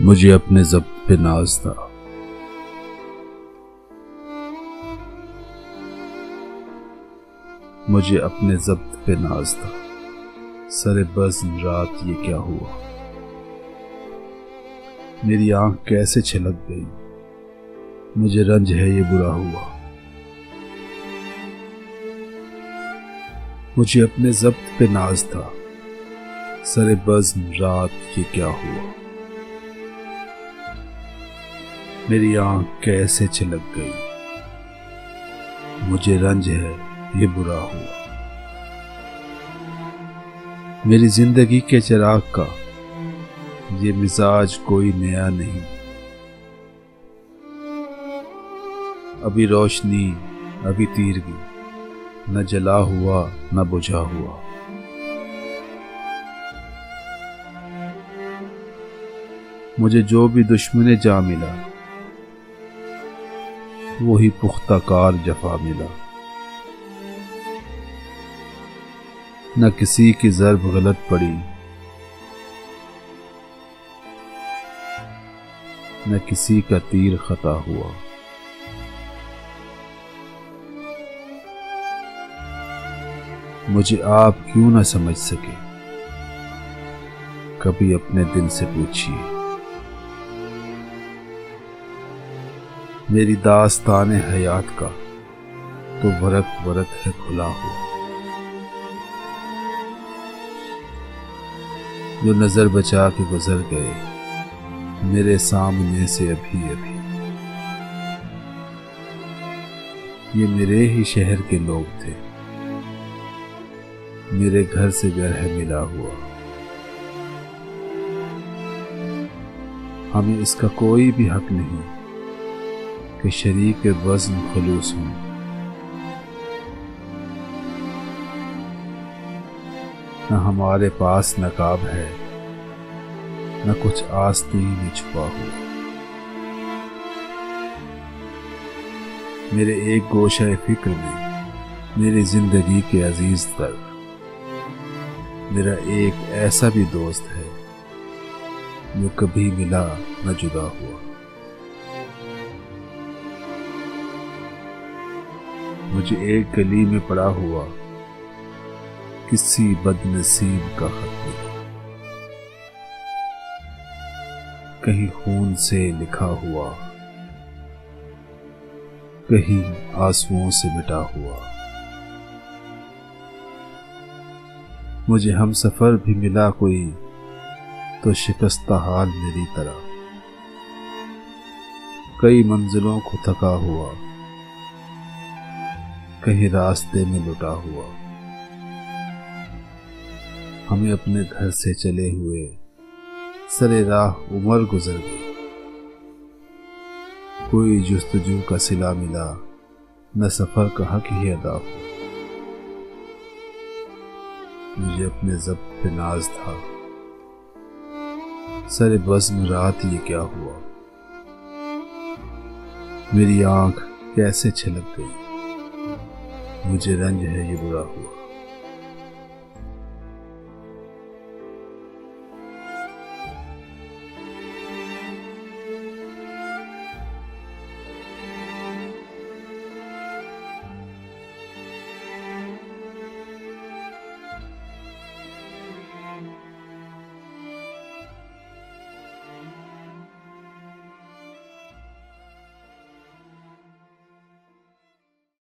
مجھے اپنے ضبط پہ ناز تھا، مجھے اپنے ضبط پہ ناز تھا، سر بزم رات یہ کیا ہوا، میری آنکھ کیسے چھلک گئی، مجھے رنج ہے یہ برا ہوا، مجھے اپنے ضبط پہ ناز تھا، سر بزم رات یہ کیا ہوا، میری آنکھ کیسے چھلک گئی، مجھے رنج ہے یہ برا ہوا، میری زندگی کے چراغ کا یہ مزاج کوئی نیا نہیں، ابھی روشنی ابھی تیرگی، نہ جلا ہوا نہ بجھا ہوا، مجھے جو بھی دشمن جا ملا وہی پختہ کار جفا ملا، نہ کسی کی ضرب غلط پڑی، نہ کسی کا تیر خطا ہوا، مجھے آپ کیوں نہ سمجھ سکے، کبھی اپنے دل سے پوچھیے، میری داستان حیات کا تو ورق ورق ہے کھلا ہوا، جو نظر بچا کے گزر گئے میرے سامنے سے ابھی ابھی، یہ میرے ہی شہر کے لوگ تھے، میرے گھر سے گھر ہے ملا ہوا، ہمیں اس کا کوئی بھی حق نہیں کہ شریک وزن خلوص ہوں، نہ ہمارے پاس نقاب ہے نہ کچھ آستین میں چھپا ہوا، میرے ایک گوشہ فکر میں میری زندگی کے عزیز تر میرا ایک ایسا بھی دوست ہے جو کبھی ملا نہ جدا ہوا، مجھے ایک گلی میں پڑا ہوا کسی بد نصیب کا خط ملا، کہیں خون سے لکھا ہوا کہیں آنسوؤں سے مٹا ہوا، مجھے ہم سفر بھی ملا کوئی تو شکستہ حال میری طرح، کئی منزلوں کو تھکا ہوا کہیں راستے میں لٹا ہوا، ہمیں اپنے گھر سے چلے ہوئے سرے راہ عمر گزر گئی، کوئی جستجو کا صلہ ملا نہ سفر کا حق ہی ادا ہوا، مجھے اپنے ضبط پہ ناز تھا، سر بزم رات یہ کیا ہوا، میری آنکھ کیسے چھلک گئی، مجھے رنج ہے یہ برا ہوا۔